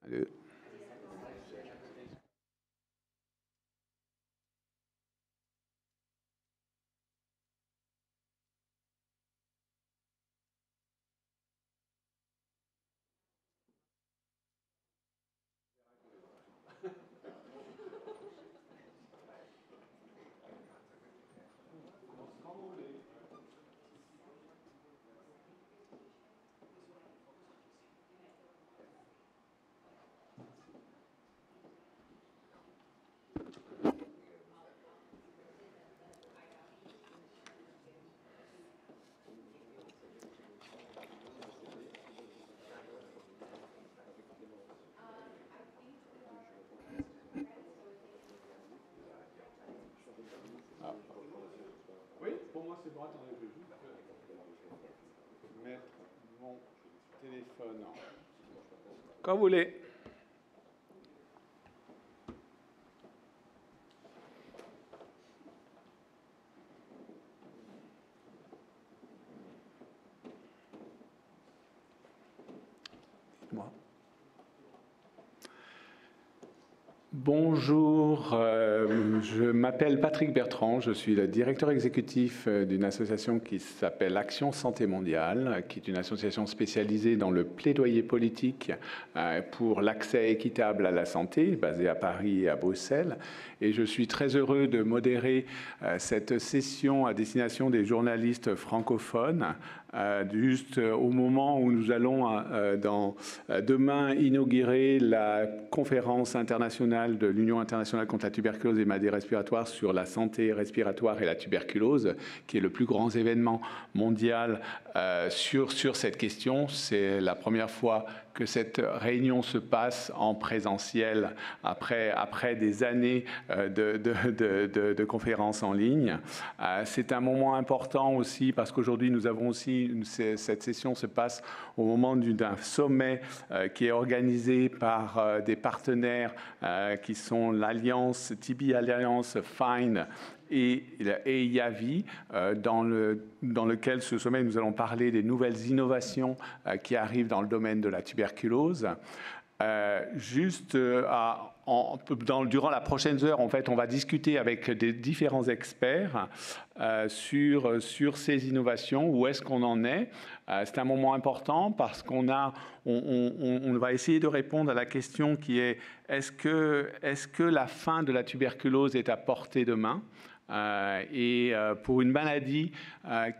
2. Oui, pour moi c'est bon. Attendez, je vais juste mettre mon téléphone quand vous voulez. Dites-moi. Bonjour, je m'appelle Patrick Bertrand, je suis le directeur exécutif d'une association qui s'appelle Action Santé Mondiale, qui est une association spécialisée dans le plaidoyer politique pour l'accès équitable à la santé, basée à Paris et à Bruxelles. Et je suis très heureux de modérer cette session à destination des journalistes francophones, juste au moment où nous allons demain inaugurer la conférence internationale de l'Union internationale contre la tuberculose et maladies respiratoires sur la santé respiratoire et la tuberculose, qui est le plus grand événement mondial sur cette question. C'est la première fois que cette réunion se passe en présentiel après des années de conférences en ligne. C'est un moment important aussi parce qu'aujourd'hui nous avons aussi, cette session se passe au moment d'un sommet qui est organisé par des partenaires qui sont l'Alliance, TB Alliance, FIND et IAVI, dans lequel ce sommet, nous allons parler des nouvelles innovations qui arrivent dans le domaine de la tuberculose. Durant la prochaine heure, en fait, on va discuter avec des différents experts sur ces innovations, où est-ce qu'on en est. C'est un moment important parce on va essayer de répondre à la question qui est est-ce que la fin de la tuberculose est à portée de main? Pour une maladie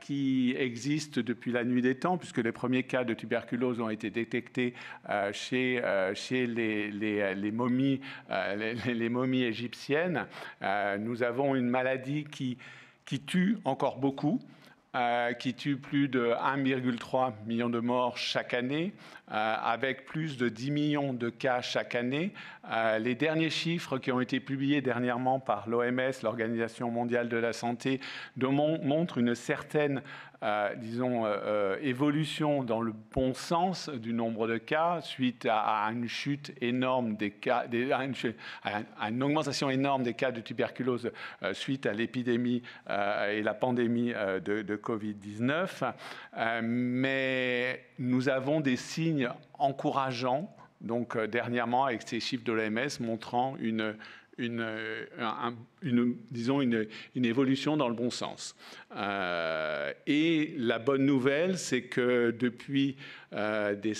qui existe depuis la nuit des temps, puisque les premiers cas de tuberculose ont été détectés chez les momies égyptiennes, nous avons une maladie qui tue encore beaucoup, qui tue plus de 1,3 million de morts chaque année, avec plus de 10 millions de cas chaque année. Les derniers chiffres qui ont été publiés dernièrement par l'OMS, l'Organisation mondiale de la santé, montrent une certaine évolution dans le bon sens du nombre de cas suite à une chute énorme des cas, à une augmentation énorme des cas de tuberculose suite à l'épidémie et la pandémie de Covid-19. Mais nous avons des signes encourageants, donc dernièrement avec ces chiffres de l'OMS montrant une évolution dans le bon sens. Et la bonne nouvelle, c'est que depuis des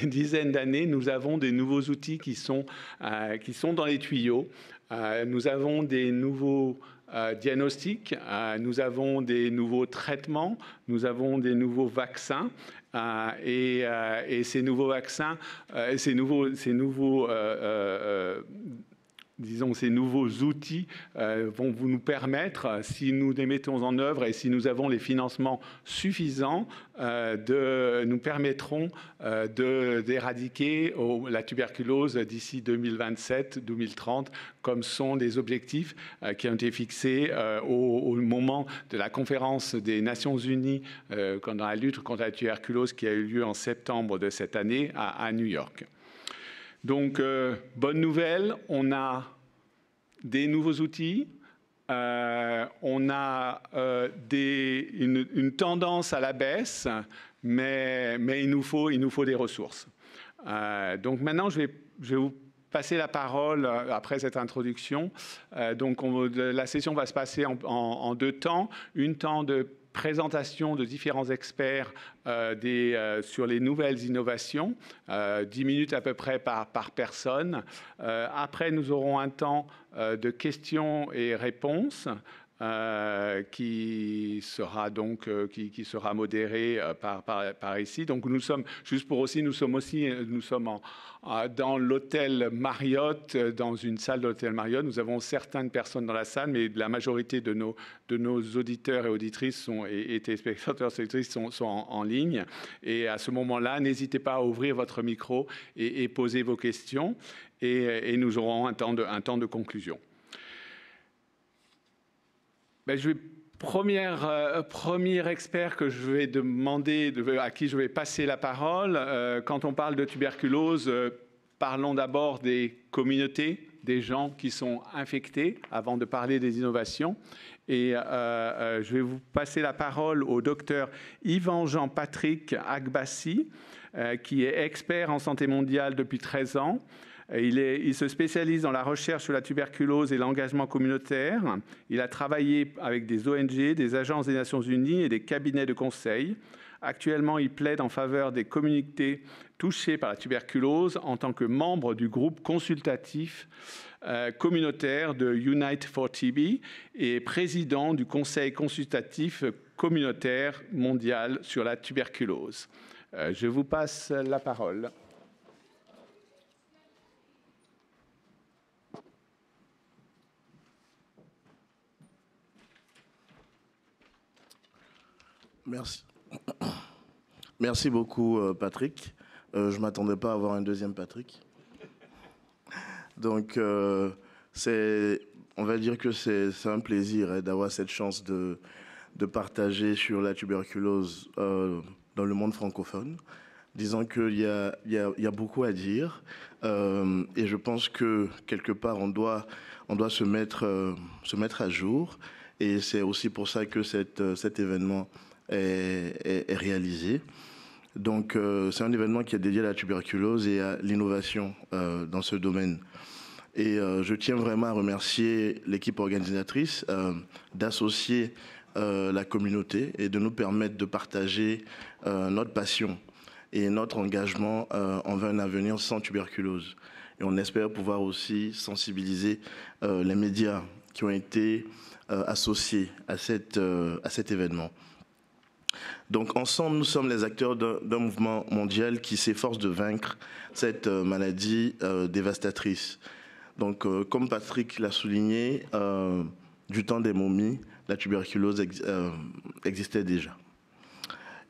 dizaines d'années, nous avons des nouveaux outils qui sont dans les tuyaux. Nous avons des nouveaux diagnostics, nous avons des nouveaux traitements, nous avons des nouveaux vaccins. Et ces nouveaux vaccins, ces nouveaux outils vont nous permettre, si nous les mettons en œuvre et si nous avons les financements suffisants, nous permettront d'éradiquer la tuberculose d'ici 2027-2030, comme sont les objectifs qui ont été fixés au moment de la conférence des Nations Unies dans la lutte contre la tuberculose qui a eu lieu en septembre de cette année à New York. Donc, bonne nouvelle, on a des nouveaux outils, on a une tendance à la baisse, mais il nous faut des ressources. Donc maintenant, je vais je vais vous passer la parole après cette introduction. Donc, la session va se passer en deux temps. Un temps de présentation de différents experts sur les nouvelles innovations, 10 minutes à peu près par personne. Après, nous aurons un temps de questions et réponses qui sera modéré par ici. Donc nous sommes dans l'hôtel Marriott, dans une salle de l'hôtel Marriott. Nous avons certaines personnes dans la salle, mais la majorité de nos auditeurs et auditrices et téléspectateurs sont en ligne. Et à ce moment-là, n'hésitez pas à ouvrir votre micro et poser vos questions. Et nous aurons un temps de conclusion. Premier expert que je vais demander, à qui je vais passer la parole. Quand on parle de tuberculose, parlons d'abord des communautés, des gens qui sont infectés, avant de parler des innovations. Et je vais vous passer la parole au docteur Yvan Jean-Patrick Agbassi, qui est expert en santé mondiale depuis 13 ans. Il se spécialise dans la recherche sur la tuberculose et l'engagement communautaire. Il a travaillé avec des ONG, des agences des Nations Unies et des cabinets de conseil. Actuellement, il plaide en faveur des communautés touchées par la tuberculose en tant que membre du groupe consultatif communautaire de Unite for TB et président du Conseil consultatif communautaire mondial sur la tuberculose. Je vous passe la parole. Merci. Merci beaucoup, Patrick. Je ne m'attendais pas à avoir un deuxième Patrick. Donc, on va dire que c'est un plaisir d'avoir cette chance de partager sur la tuberculose dans le monde francophone. Disons qu'il y a beaucoup à dire et je pense que quelque part, on doit se mettre à jour. Et c'est aussi pour ça que cet événement est réalisé. Donc, c'est un événement qui est dédié à la tuberculose et à l'innovation dans ce domaine. Et je tiens vraiment à remercier l'équipe organisatrice d'associer la communauté et de nous permettre de partager notre passion et notre engagement envers un avenir sans tuberculose. Et on espère pouvoir aussi sensibiliser les médias qui ont été associés à cet événement. Donc ensemble, nous sommes les acteurs d'un mouvement mondial qui s'efforce de vaincre cette maladie dévastatrice. Donc comme Patrick l'a souligné, du temps des momies, la tuberculose existait déjà.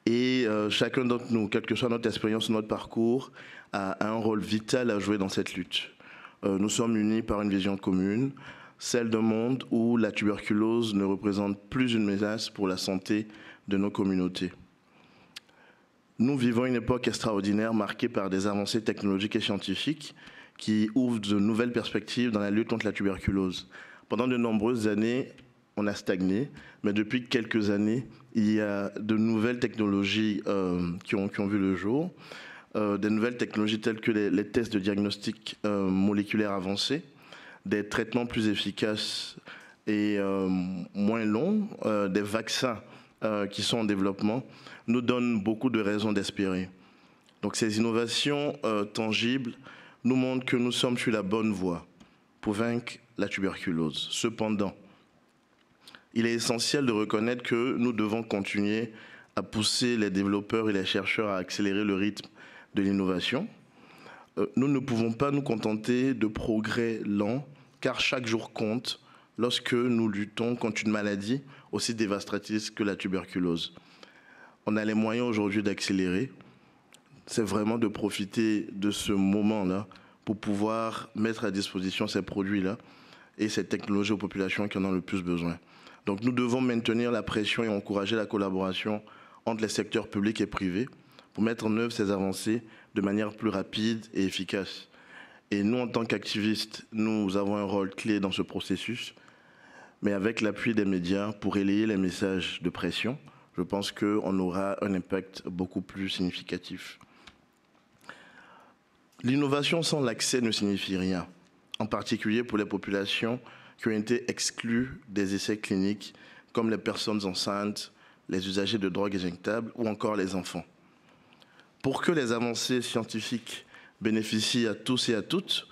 Et chacun d'entre nous, quelle que soit notre expérience ou notre parcours, a un rôle vital à jouer dans cette lutte. Nous sommes unis par une vision commune, celle d'un monde où la tuberculose ne représente plus une menace pour la santé de nos communautés. Nous vivons une époque extraordinaire marquée par des avancées technologiques et scientifiques qui ouvrent de nouvelles perspectives dans la lutte contre la tuberculose. Pendant de nombreuses années, on a stagné, mais depuis quelques années, il y a de nouvelles technologies qui ont vu le jour, des nouvelles technologies telles que les tests de diagnostic moléculaire avancés, des traitements plus efficaces et moins longs, des vaccins qui sont en développement, nous donnent beaucoup de raisons d'espérer. Donc ces innovations tangibles nous montrent que nous sommes sur la bonne voie pour vaincre la tuberculose. Cependant, il est essentiel de reconnaître que nous devons continuer à pousser les développeurs et les chercheurs à accélérer le rythme de l'innovation. Nous ne pouvons pas nous contenter de progrès lents, car chaque jour compte lorsque nous luttons contre une maladie aussi dévastatrice que la tuberculose. On a les moyens aujourd'hui d'accélérer. C'est vraiment de profiter de ce moment-là pour pouvoir mettre à disposition ces produits-là et ces technologies aux populations qui en ont le plus besoin. Donc nous devons maintenir la pression et encourager la collaboration entre les secteurs publics et privés pour mettre en œuvre ces avancées de manière plus rapide et efficace. Et nous, en tant qu'activistes, nous avons un rôle clé dans ce processus, mais avec l'appui des médias pour relayer les messages de pression, je pense qu'on aura un impact beaucoup plus significatif. L'innovation sans l'accès ne signifie rien, en particulier pour les populations qui ont été exclues des essais cliniques, comme les personnes enceintes, les usagers de drogues injectables ou encore les enfants. Pour que les avancées scientifiques bénéficient à tous et à toutes,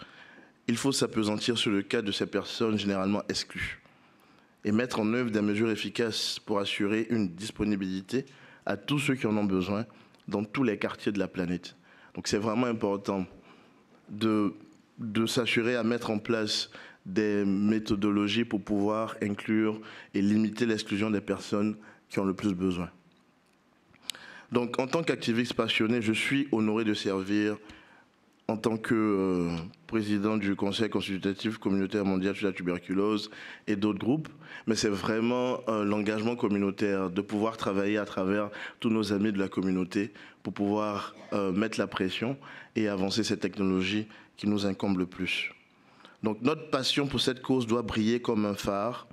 il faut s'appesantir sur le cas de ces personnes généralement exclues et mettre en œuvre des mesures efficaces pour assurer une disponibilité à tous ceux qui en ont besoin dans tous les quartiers de la planète. Donc c'est vraiment important de s'assurer à mettre en place des méthodologies pour pouvoir inclure et limiter l'exclusion des personnes qui ont le plus besoin. Donc en tant qu'activiste passionné, je suis honoré de servir en tant que président du Conseil consultatif communautaire mondial sur la tuberculose et d'autres groupes, mais c'est vraiment l'engagement communautaire de pouvoir travailler à travers tous nos amis de la communauté pour pouvoir mettre la pression et avancer cette technologie qui nous incombe le plus. Donc notre passion pour cette cause doit briller comme un phare,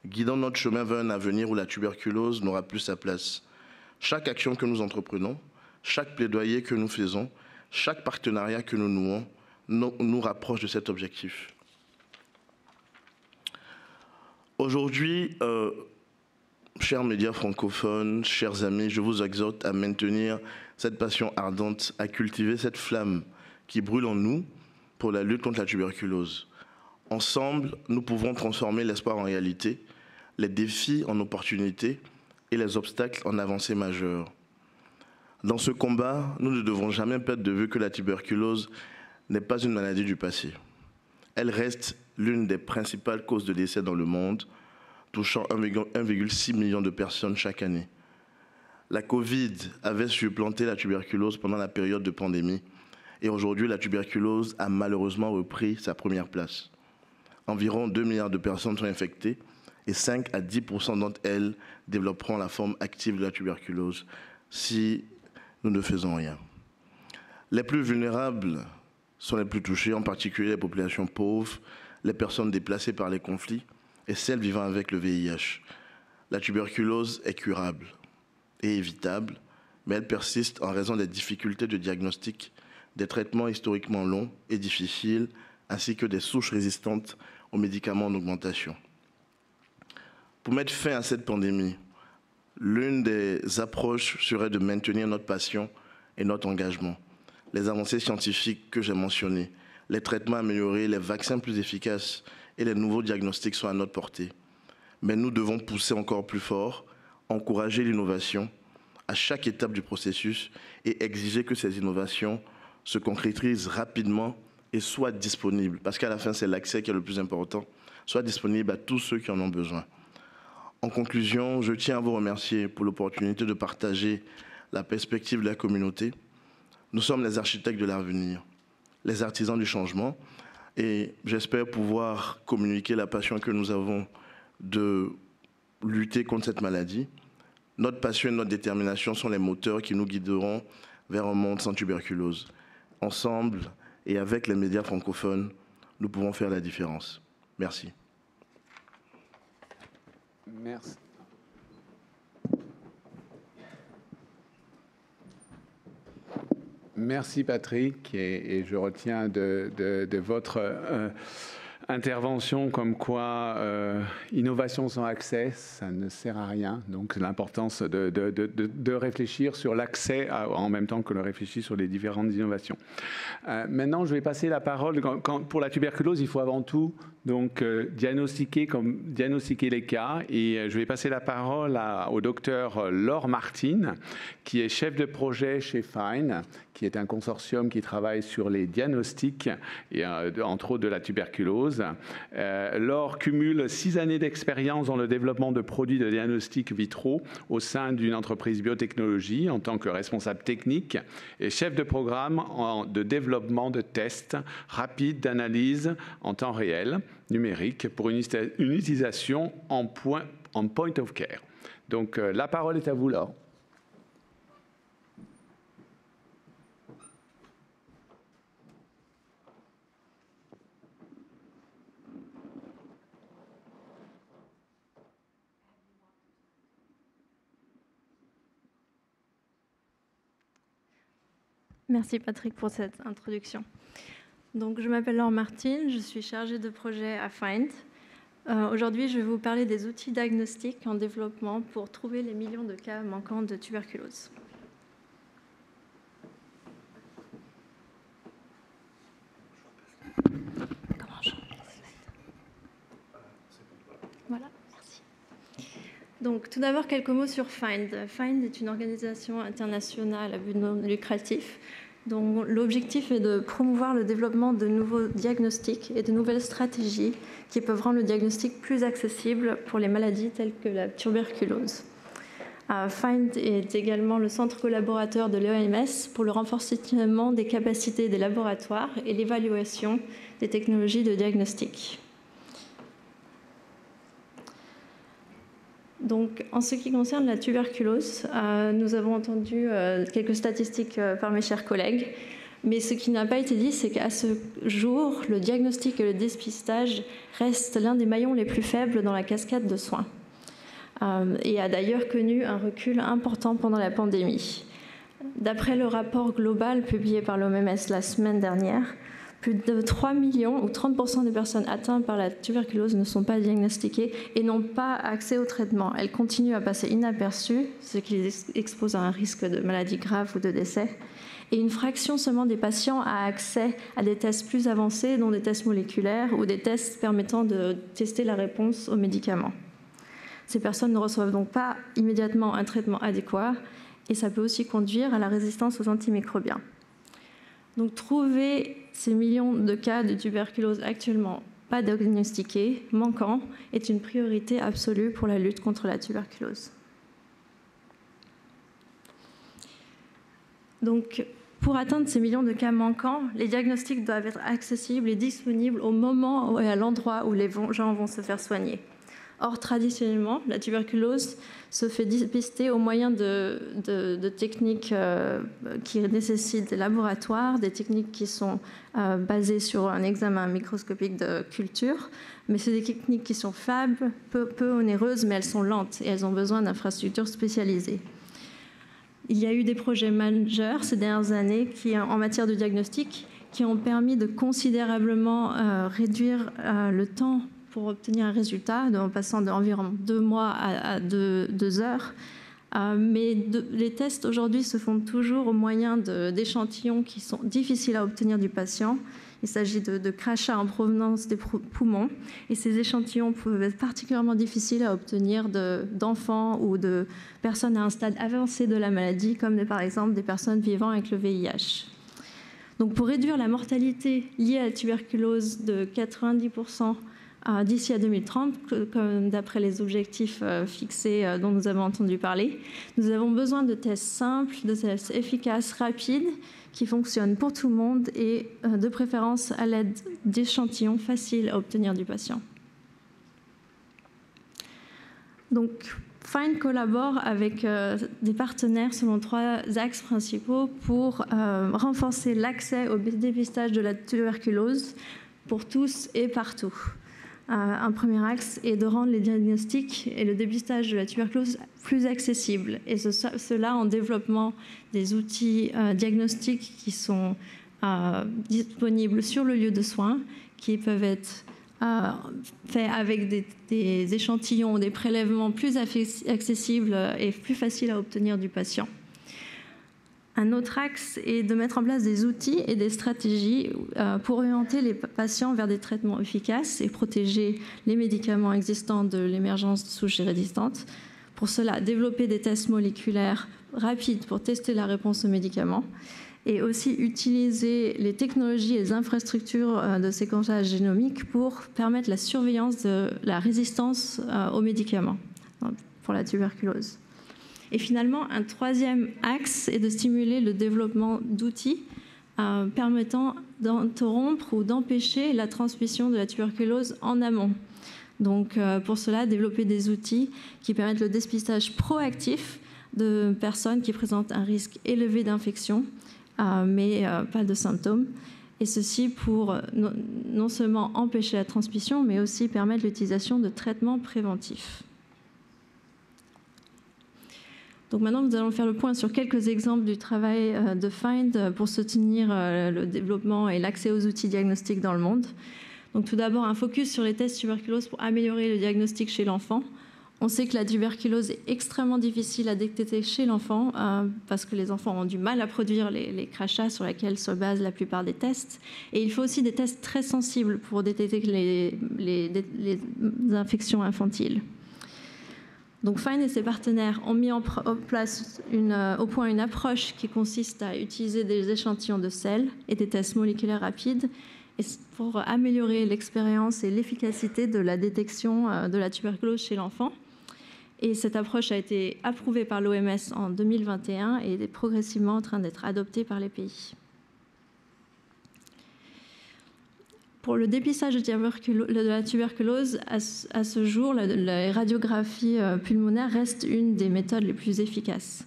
guidant notre chemin vers un avenir où la tuberculose n'aura plus sa place. Chaque action que nous entreprenons, chaque plaidoyer que nous faisons, chaque partenariat que nous nouons nous rapproche de cet objectif. Aujourd'hui, chers médias francophones, chers amis, je vous exhorte à maintenir cette passion ardente, à cultiver cette flamme qui brûle en nous pour la lutte contre la tuberculose. Ensemble, nous pouvons transformer l'espoir en réalité, les défis en opportunités et les obstacles en avancées majeures. Dans ce combat, nous ne devons jamais perdre de vue que la tuberculose n'est pas une maladie du passé. Elle reste l'une des principales causes de décès dans le monde, touchant 1,6 million de personnes chaque année. La Covid avait supplanté la tuberculose pendant la période de pandémie et aujourd'hui, la tuberculose a malheureusement repris sa première place. Environ 2 milliards de personnes sont infectées et 5 à 10% d'entre elles développeront la forme active de la tuberculose si nous ne faisons rien. Les plus vulnérables sont les plus touchés, en particulier les populations pauvres, les personnes déplacées par les conflits et celles vivant avec le VIH. La tuberculose est curable et évitable, mais elle persiste en raison des difficultés de diagnostic, des traitements historiquement longs et difficiles, ainsi que des souches résistantes aux médicaments en augmentation. Pour mettre fin à cette pandémie, l'une des approches serait de maintenir notre passion et notre engagement. Les avancées scientifiques que j'ai mentionnées, les traitements améliorés, les vaccins plus efficaces et les nouveaux diagnostics sont à notre portée. Mais nous devons pousser encore plus fort, encourager l'innovation à chaque étape du processus et exiger que ces innovations se concrétisent rapidement et soient disponibles, parce qu'à la fin, c'est l'accès qui est le plus important, soient disponibles à tous ceux qui en ont besoin. En conclusion, je tiens à vous remercier pour l'opportunité de partager la perspective de la communauté. Nous sommes les architectes de l'avenir, les artisans du changement, et j'espère pouvoir communiquer la passion que nous avons de lutter contre cette maladie. Notre passion et notre détermination sont les moteurs qui nous guideront vers un monde sans tuberculose. Ensemble et avec les médias francophones, nous pouvons faire la différence. Merci. Merci. Merci Patrick, et je retiens de votre intervention comme quoi innovation sans accès, ça ne sert à rien. Donc l'importance de réfléchir sur l'accès en même temps que de réfléchir sur les différentes innovations. Maintenant, je vais passer la parole. Pour la tuberculose, il faut avant tout donc diagnostiquer les cas, et je vais passer la parole au docteur Laure Martine, qui est chef de projet chez FINE, qui est un consortium qui travaille sur les diagnostics, et entre autres de la tuberculose. Laure cumule 6 années d'expérience dans le développement de produits de diagnostic vitro au sein d'une entreprise biotechnologie en tant que responsable technique et chef de programme de développement de tests rapides d'analyse en temps réel numérique pour une utilisation en point of care. Donc la parole est à vous, Laure. Merci Patrick pour cette introduction. Donc, je m'appelle Laure Martine, je suis chargée de projet à Find. Aujourd'hui, je vais vous parler des outils diagnostiques en développement pour trouver les millions de cas manquants de tuberculose. Comment je... Voilà, merci. Donc, tout d'abord, quelques mots sur Find. Find est une organisation internationale à but non lucratif dont l'objectif est de promouvoir le développement de nouveaux diagnostics et de nouvelles stratégies qui peuvent rendre le diagnostic plus accessible pour les maladies telles que la tuberculose. Find est également le centre collaborateur de l'OMS pour le renforcement des capacités des laboratoires et l'évaluation des technologies de diagnostic. Donc, en ce qui concerne la tuberculose, nous avons entendu quelques statistiques par mes chers collègues, mais ce qui n'a pas été dit, c'est qu'à ce jour, le diagnostic et le dépistage restent l'un des maillons les plus faibles dans la cascade de soins et a d'ailleurs connu un recul important pendant la pandémie. D'après le rapport global publié par l'OMS la semaine dernière, plus de 3 millions ou 30% des personnes atteintes par la tuberculose ne sont pas diagnostiquées et n'ont pas accès au traitement. Elles continuent à passer inaperçues, ce qui les expose à un risque de maladie grave ou de décès. Et une fraction seulement des patients a accès à des tests plus avancés, dont des tests moléculaires ou des tests permettant de tester la réponse aux médicaments. Ces personnes ne reçoivent donc pas immédiatement un traitement adéquat et ça peut aussi conduire à la résistance aux antimicrobiens. Donc, trouver ces millions de cas de tuberculose actuellement pas diagnostiqués, manquants, est une priorité absolue pour la lutte contre la tuberculose. Donc, pour atteindre ces millions de cas manquants, les diagnostics doivent être accessibles et disponibles au moment et à l'endroit où les gens vont se faire soigner. Or, traditionnellement, la tuberculose se fait dépister au moyen de techniques qui nécessitent des laboratoires, des techniques qui sont basées sur un examen microscopique de culture, mais c'est des techniques qui sont faibles, peu onéreuses, mais elles sont lentes et elles ont besoin d'infrastructures spécialisées. Il y a eu des projets majeurs ces dernières années en matière de diagnostic qui ont permis de considérablement réduire le temps pour obtenir un résultat, en passant d'environ 2 mois à 2 heures. Mais les tests aujourd'hui se font toujours au moyen d'échantillons qui sont difficiles à obtenir du patient. Il s'agit de crachats en provenance des poumons. Et ces échantillons peuvent être particulièrement difficiles à obtenir d'enfants ou de personnes à un stade avancé de la maladie, comme par exemple des personnes vivant avec le VIH. Donc, pour réduire la mortalité liée à la tuberculose de 90%, d'ici à 2030, d'après les objectifs fixés dont nous avons entendu parler. Nous avons besoin de tests simples, de tests efficaces, rapides, qui fonctionnent pour tout le monde et de préférence à l'aide d'échantillons faciles à obtenir du patient. Donc, Find collabore avec des partenaires selon 3 axes principaux pour renforcer l'accès au dépistage de la tuberculose pour tous et partout. Un premier axe est de rendre les diagnostics et le dépistage de la tuberculose plus accessibles, et cela en développant des outils diagnostiques qui sont disponibles sur le lieu de soins, qui peuvent être faits avec des échantillons ou des prélèvements plus accessibles et plus faciles à obtenir du patient. Un autre axe est de mettre en place des outils et des stratégies pour orienter les patients vers des traitements efficaces et protéger les médicaments existants de l'émergence de souches résistantes. Pour cela, développer des tests moléculaires rapides pour tester la réponse aux médicaments et aussi utiliser les technologies et les infrastructures de séquençage génomique pour permettre la surveillance de la résistance aux médicaments pour la tuberculose. Et finalement, un troisième axe est de stimuler le développement d'outils permettant d'interrompre ou d'empêcher la transmission de la tuberculose en amont. Donc, pour cela, développer des outils qui permettent le dépistage proactif de personnes qui présentent un risque élevé d'infection, mais pas de symptômes. Et ceci pour non seulement empêcher la transmission, mais aussi permettre l'utilisation de traitements préventifs. Donc maintenant, nous allons faire le point sur quelques exemples du travail de FIND pour soutenir le développement et l'accès aux outils diagnostiques dans le monde. Donc tout d'abord, un focus sur les tests tuberculose pour améliorer le diagnostic chez l'enfant. On sait que la tuberculose est extrêmement difficile à détecter chez l'enfant parce que les enfants ont du mal à produire les crachats sur lesquels se basent la plupart des tests. Et il faut aussi des tests très sensibles pour détecter les infections infantiles. Donc FIND et ses partenaires ont mis au point une approche qui consiste à utiliser des échantillons de sel et des tests moléculaires rapides pour améliorer l'expérience et l'efficacité de la détection de la tuberculose chez l'enfant. Et cette approche a été approuvée par l'OMS en 2021 et est progressivement en train d'être adoptée par les pays. Pour le dépistage de la tuberculose, à ce jour, la radiographie pulmonaire reste une des méthodes les plus efficaces.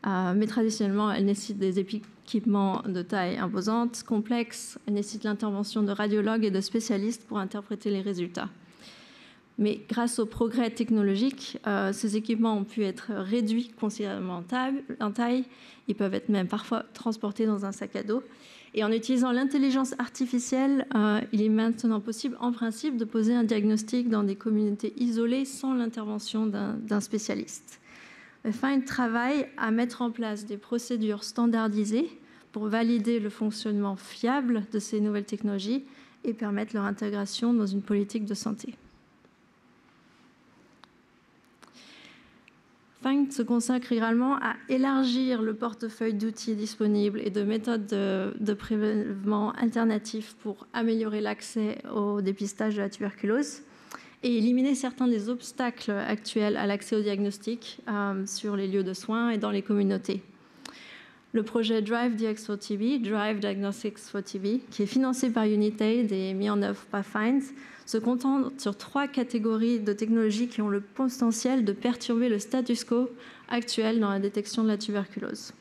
Mais traditionnellement, elle nécessite des équipements de taille imposante, complexes. Elle nécessite l'intervention de radiologues et de spécialistes pour interpréter les résultats. Mais grâce aux progrès technologiques, ces équipements ont pu être réduits considérablement en taille. Ils peuvent être même parfois transportés dans un sac à dos. Et en utilisant l'intelligence artificielle, il est maintenant possible, en principe, de poser un diagnostic dans des communautés isolées sans l'intervention d'un spécialiste. FIND travaille à mettre en place des procédures standardisées pour valider le fonctionnement fiable de ces nouvelles technologies et permettre leur intégration dans une politique de santé. FIND se consacre également à élargir le portefeuille d'outils disponibles et de méthodes de prélèvement alternatifs pour améliorer l'accès au dépistage de la tuberculose et éliminer certains des obstacles actuels à l'accès au diagnostic sur les lieux de soins et dans les communautés. Le projet DriveDx for TB, Drive Diagnostics for TB, qui est financé par Unitaid et mis en œuvre par FIND, se concentre sur 3 catégories de technologies qui ont le potentiel de perturber le status quo actuel dans la détection de la tuberculose.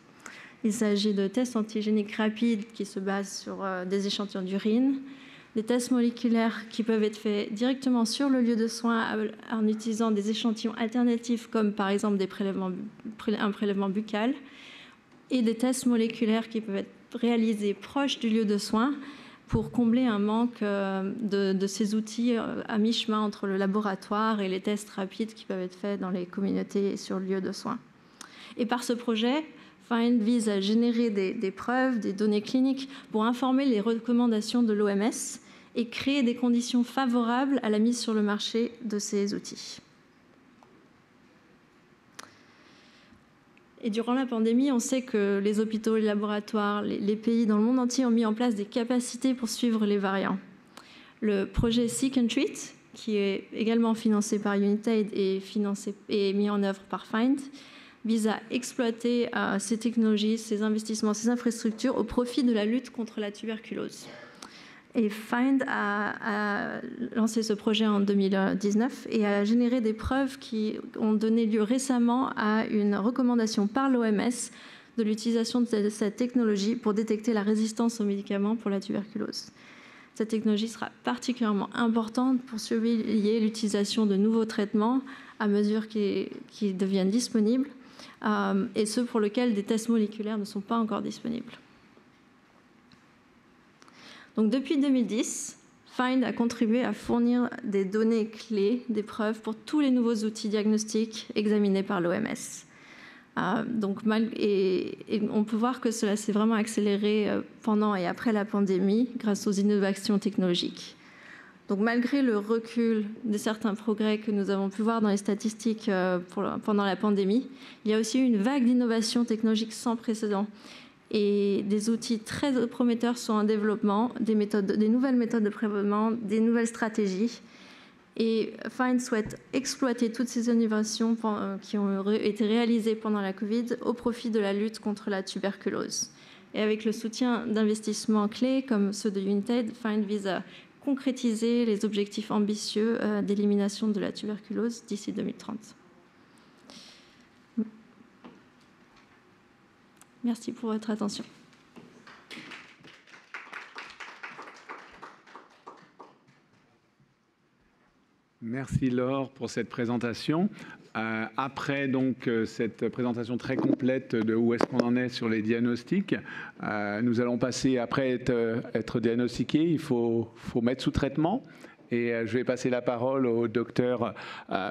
Il s'agit de tests antigéniques rapides qui se basent sur des échantillons d'urine, des tests moléculaires qui peuvent être faits directement sur le lieu de soins en utilisant des échantillons alternatifs comme par exemple un prélèvement buccal, et des tests moléculaires qui peuvent être réalisés proches du lieu de soins pour combler un manque de ces outils à mi-chemin entre le laboratoire et les tests rapides qui peuvent être faits dans les communautés et sur le lieu de soins. Et par ce projet, FIND vise à générer des preuves, des données cliniques pour informer les recommandations de l'OMS et créer des conditions favorables à la mise sur le marché de ces outils. Et durant la pandémie, on sait que les hôpitaux, les laboratoires, les pays dans le monde entier ont mis en place des capacités pour suivre les variants. Le projet Seek and Treat, qui est également financé par Unitaid et mis en œuvre par FIND, vise à exploiter ces technologies, ces investissements, ces infrastructures au profit de la lutte contre la tuberculose. Et FIND a lancé ce projet en 2019 et a généré des preuves qui ont donné lieu récemment à une recommandation par l'OMS de l'utilisation de cette technologie pour détecter la résistance aux médicaments pour la tuberculose. Cette technologie sera particulièrement importante pour surveiller l'utilisation de nouveaux traitements à mesure qu'ils deviennent disponibles, et ceux pour lesquels des tests moléculaires ne sont pas encore disponibles. Donc, depuis 2010, FIND a contribué à fournir des données clés, des preuves pour tous les nouveaux outils diagnostiques examinés par l'OMS. On peut voir que cela s'est vraiment accéléré pendant et après la pandémie grâce aux innovations technologiques. Donc, malgré le recul de certains progrès que nous avons pu voir dans les statistiques pendant la pandémie, il y a aussi eu une vague d'innovations technologiques sans précédent. Et des outils très prometteurs sont en développement, des nouvelles méthodes de prélèvement, des nouvelles stratégies. Et FIND souhaite exploiter toutes ces innovations qui ont été réalisées pendant la Covid au profit de la lutte contre la tuberculose. Et avec le soutien d'investissements clés comme ceux de Unitaid, FIND vise à concrétiser les objectifs ambitieux d'élimination de la tuberculose d'ici 2030. Merci pour votre attention. Merci Laure pour cette présentation. Après donc cette présentation très complète de où est-ce qu'on en est sur les diagnostics, nous allons passer, après être diagnostiqué, il faut mettre sous traitement. Et je vais passer la parole au docteur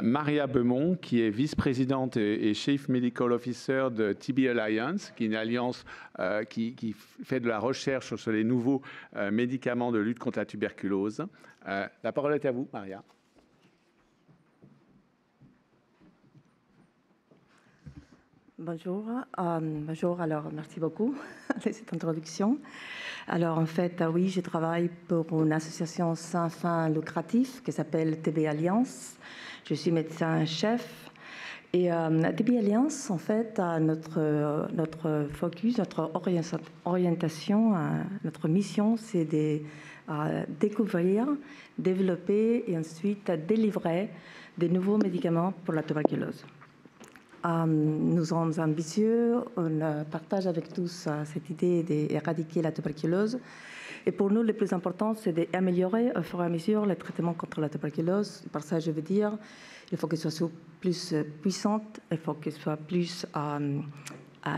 Maria Beumont, qui est vice-présidente et Chief Medical Officer de TB Alliance, qui est une alliance qui fait de la recherche sur les nouveaux médicaments de lutte contre la tuberculose. La parole est à vous, Maria. Bonjour. Bonjour, alors merci beaucoup de cette introduction. Alors en fait, oui, je travaille pour une association sans fin lucratif qui s'appelle TB Alliance. Je suis médecin-chef. Et TB Alliance, en fait, notre focus, notre orientation, notre mission, c'est de découvrir, développer et ensuite délivrer des nouveaux médicaments pour la tuberculose. Nous sommes ambitieux, on partage avec tous cette idée d'éradiquer la tuberculose. Et pour nous, le plus important, c'est d'améliorer au fur et à mesure les traitements contre la tuberculose. Par ça, je veux dire, il faut qu'elle soit plus puissante, il faut qu'elle soit plus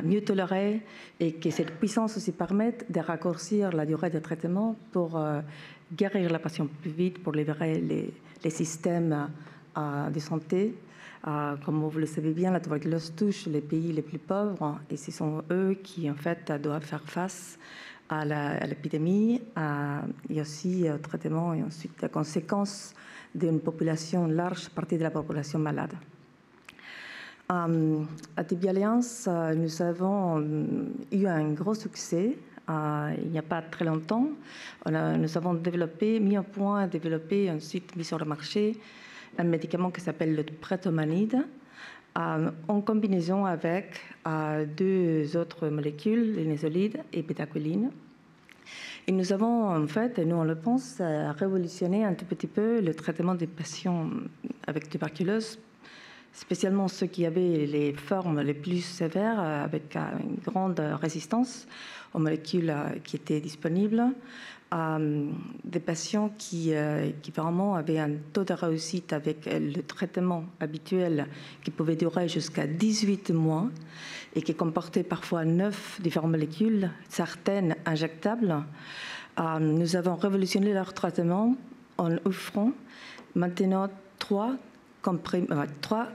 mieux tolérée et que cette puissance aussi permette de raccourcir la durée de traitement pour guérir la patient plus vite, pour libérer les systèmes de santé. Comme vous le savez bien, la tuberculose touche les pays les plus pauvres et ce sont eux qui, en fait, doivent faire face à l'épidémie et aussi au traitement et ensuite aux conséquences d'une population, une large partie de la population malade. À TB Alliance, nous avons eu un gros succès il n'y a pas très longtemps. Nous avons mis au point, développé, ensuite mis sur le marché un médicament qui s'appelle le prétomanide, en combinaison avec deux autres molécules, l'inésolide et bétaquiline. Et nous avons, en fait, et nous on le pense, révolutionné un tout petit peu le traitement des patients avec tuberculose, spécialement ceux qui avaient les formes les plus sévères, avec une grande résistance aux molécules qui étaient disponibles. Des patients qui vraiment avaient un taux de réussite avec le traitement habituel qui pouvait durer jusqu'à 18 mois et qui comportait parfois 9 différentes molécules, certaines injectables. Nous avons révolutionné leur traitement en offrant maintenant 3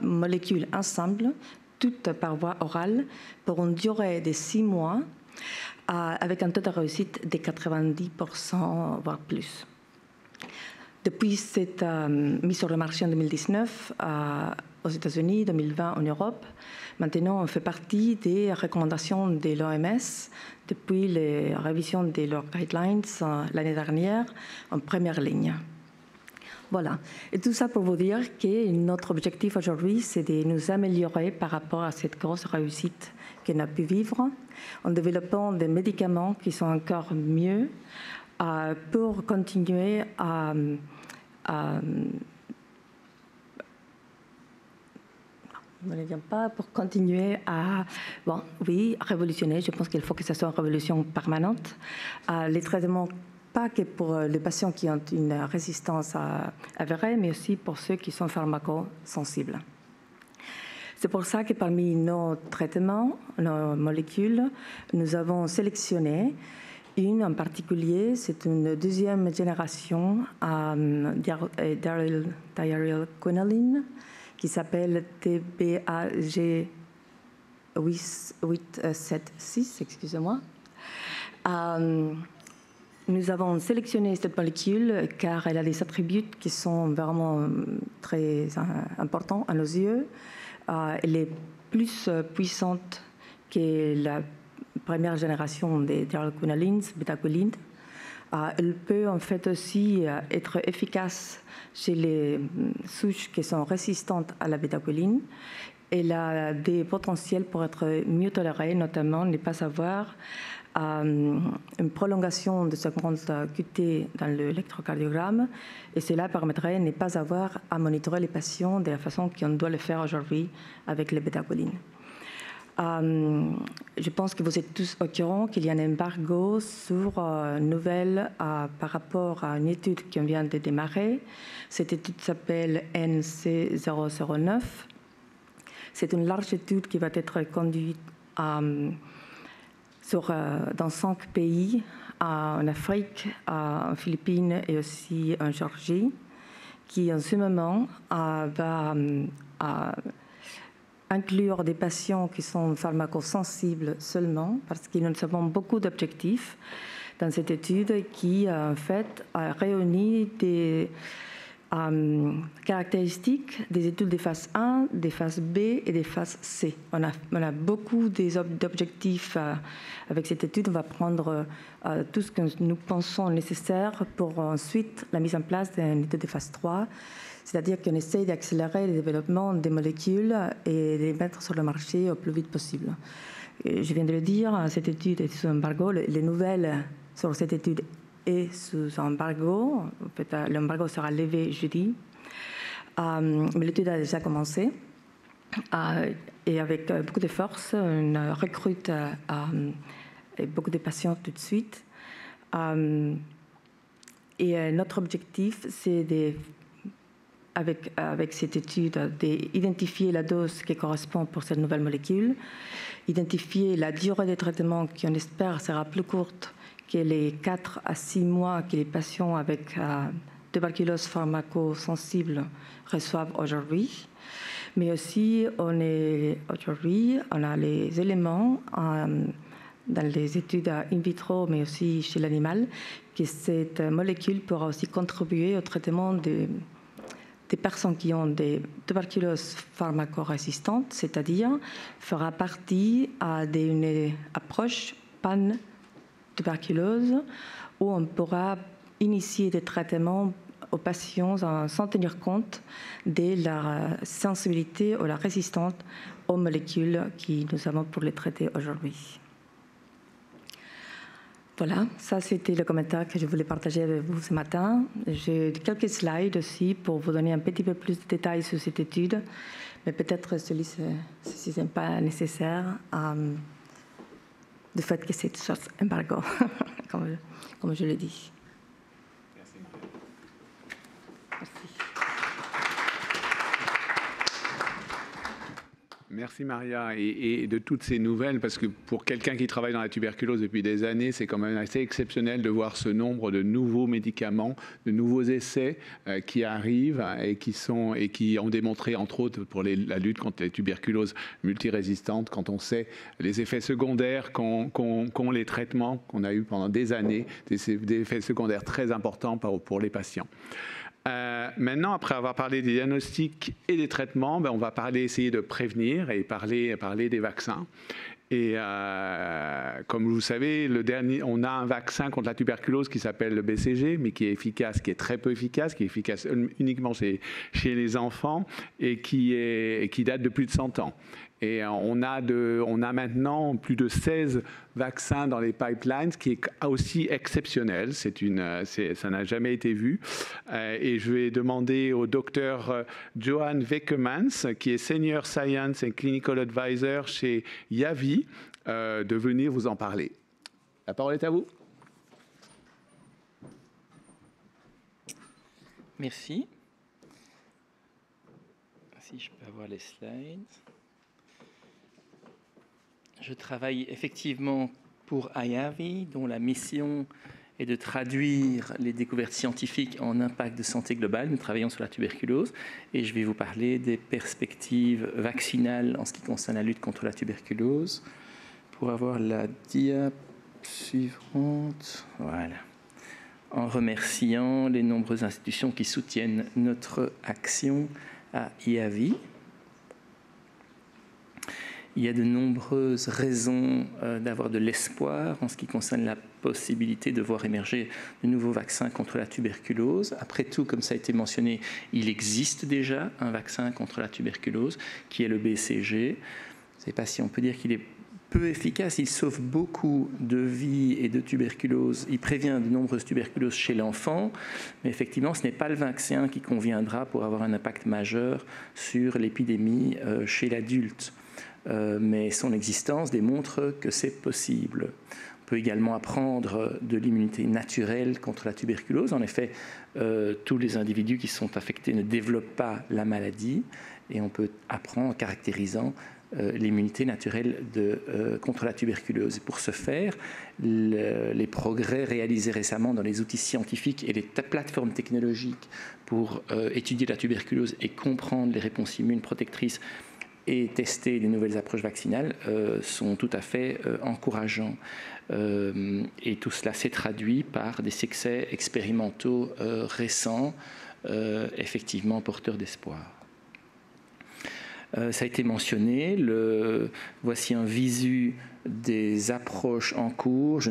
molécules ensemble, toutes par voie orale, pour une durée de 6 mois, avec un taux de réussite de 90%, voire plus. Depuis cette mise sur le marché en 2019 aux États-Unis, 2020 en Europe, maintenant on fait partie des recommandations de l'OMS depuis les révisions de leurs guidelines l'année dernière en première ligne. Voilà. Et tout ça pour vous dire que notre objectif aujourd'hui, c'est de nous améliorer par rapport à cette grosse réussite qu'on a pu vivre en développant des médicaments qui sont encore mieux pour continuer pour continuer à révolutionner. Je pense qu'il faut que ce soit une révolution permanente. Les traitements, pas que pour les patients qui ont une résistance avérée, mais aussi pour ceux qui sont pharmacosensibles. C'est pour ça que parmi nos traitements, nos molécules, nous avons sélectionné une en particulier, c'est une deuxième génération diarylquinoline qui s'appelle TBAG876, excusez-moi. Nous avons sélectionné cette molécule car elle a des attributs qui sont vraiment très importants à nos yeux. Elle est plus puissante que la première génération des diarylquinolines, bétaquiline. Elle peut en fait aussi être efficace chez les souches qui sont résistantes à la bétaquiline. Elle a des potentiels pour être mieux tolérée, notamment ne pas avoir une prolongation de secondes QT dans l'électrocardiogramme, et cela permettrait de ne pas avoir à monitorer les patients de la façon qu'on doit le faire aujourd'hui avec les bétaquilines. Je pense que vous êtes tous au courant qu'il y a un embargo sur nouvelles par rapport à une étude qui vient de démarrer. Cette étude s'appelle NC009. C'est une large étude qui va être conduite dans 5 pays, en Afrique, en Philippines et aussi en Géorgie, qui en ce moment va inclure des patients qui sont pharmacosensibles seulement, parce que nous avons beaucoup d'objectifs dans cette étude qui, en fait, réunit des caractéristiques des études des phases 1, des phases B et des phases C. On a beaucoup d'objectifs avec cette étude. On va prendre tout ce que nous pensons nécessaire pour ensuite la mise en place d'une étude de phase 3. C'est-à-dire qu'on essaie d'accélérer le développement des molécules et de les mettre sur le marché au plus vite possible. Et je viens de le dire, cette étude est sous embargo. Les nouvelles sur cette étude est sous embargo. En fait, l'embargo sera levé jeudi. Mais l'étude a déjà commencé. Et avec beaucoup de force, on recrute beaucoup de patients tout de suite. Et notre objectif, c'est avec cette étude, d'identifier la dose qui correspond pour cette nouvelle molécule, identifier la durée de traitement qui, on espère, sera plus courte que les 4 à 6 mois que les patients avec tuberculose pharmacosensible reçoivent aujourd'hui. Mais aussi, aujourd'hui, on a les éléments dans les études in vitro, mais aussi chez l'animal, que cette molécule pourra aussi contribuer au traitement des personnes qui ont des tuberculoses pharmacorésistantes, c'est-à-dire fera partie d'une approche pan-tuberculose où on pourra initier des traitements aux patients sans tenir compte de leur sensibilité ou la résistance aux molécules que nous avons pour les traiter aujourd'hui. Voilà, ça c'était le commentaire que je voulais partager avec vous ce matin. J'ai quelques slides aussi pour vous donner un petit peu plus de détails sur cette étude, mais peut-être celui-ci n'est pas nécessaire du fait que c'est sous embargo, comme je l'ai dit. Merci. Merci Maria, et de toutes ces nouvelles, parce que pour quelqu'un qui travaille dans la tuberculose depuis des années, c'est quand même assez exceptionnel de voir ce nombre de nouveaux médicaments, de nouveaux essais qui arrivent et qui ont démontré, entre autres, pour la lutte contre les tuberculoses multirésistantes, quand on sait les effets secondaires qu'ont les traitements qu'on a eu pendant des années, des effets secondaires très importants pour les patients. Maintenant, après avoir parlé des diagnostics et des traitements, on va essayer de prévenir et parler des vaccins. Et comme vous savez, on a un vaccin contre la tuberculose qui s'appelle le BCG, mais qui est efficace, qui est très peu efficace, qui est efficace uniquement chez les enfants et qui date de plus de 100 ans. Et on a maintenant plus de 16 vaccins dans les pipelines, ce qui est aussi exceptionnel. Ça n'a jamais été vu. Et je vais demander au docteur Johan Wekemans, qui est Senior Science and Clinical Advisor chez Yavi, de venir vous en parler. La parole est à vous. Merci. Si je peux avoir les slides. Je travaille effectivement pour Yavi, dont la mission est de traduire les découvertes scientifiques en impact de santé globale. Nous travaillons sur la tuberculose et je vais vous parler des perspectives vaccinales en ce qui concerne la lutte contre la tuberculose. Pour avoir la diapo suivante, voilà. En remerciant les nombreuses institutions qui soutiennent notre action à Yavi. Il y a de nombreuses raisons d'avoir de l'espoir en ce qui concerne la possibilité de voir émerger de nouveaux vaccins contre la tuberculose. Après tout, comme ça a été mentionné, il existe déjà un vaccin contre la tuberculose qui est le BCG. Je ne sais pas si on peut dire qu'il est peu efficace, il sauve beaucoup de vies et de tuberculose. Il prévient de nombreuses tuberculoses chez l'enfant, mais effectivement, ce n'est pas le vaccin qui conviendra pour avoir un impact majeur sur l'épidémie chez l'adulte. mais son existence démontre que c'est possible. On peut également apprendre de l'immunité naturelle contre la tuberculose. En effet, tous les individus qui sont affectés ne développent pas la maladie, et on peut apprendre en caractérisant l'immunité naturelle contre la tuberculose. Pour ce faire, les progrès réalisés récemment dans les outils scientifiques et les plateformes technologiques pour étudier la tuberculose et comprendre les réponses immunes protectrices et tester les nouvelles approches vaccinales sont tout à fait encourageants. Et tout cela s'est traduit par des succès expérimentaux récents, effectivement porteurs d'espoir. Ça a été mentionné, voici un visu des approches en cours. Je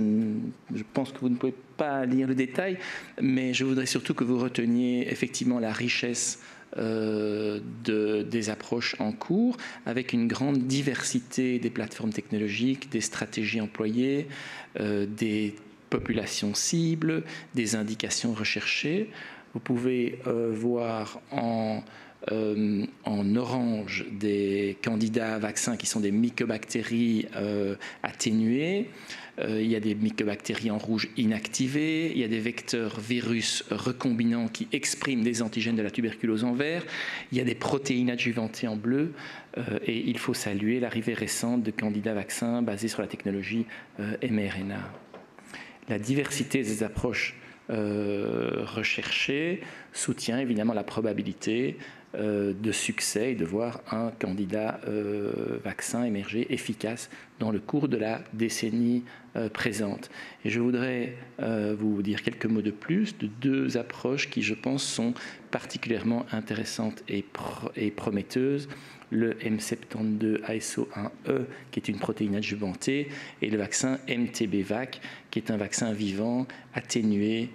pense que vous ne pouvez pas lire le détail, mais je voudrais surtout que vous reteniez effectivement la richesse des approches en cours, avec une grande diversité des plateformes technologiques, des stratégies employées, des populations cibles, des indications recherchées. Vous pouvez voir en orange des candidats vaccins qui sont des mycobactéries atténuées. Il y a des mycobactéries en rouge inactivées. Il y a des vecteurs virus recombinants qui expriment des antigènes de la tuberculose en vert. Il y a des protéines adjuvantées en bleu. Et il faut saluer l'arrivée récente de candidats vaccins basés sur la technologie mRNA. La diversité des approches recherchées soutient évidemment la probabilité de succès et de voir un candidat vaccin émerger efficace dans le cours de la décennie présente. Et je voudrais vous dire quelques mots de plus de deux approches qui, je pense, sont particulièrement intéressantes et prometteuses. Le M72ASO1E, qui est une protéine adjuvantée, et le vaccin MTBVAC, qui est un vaccin vivant atténué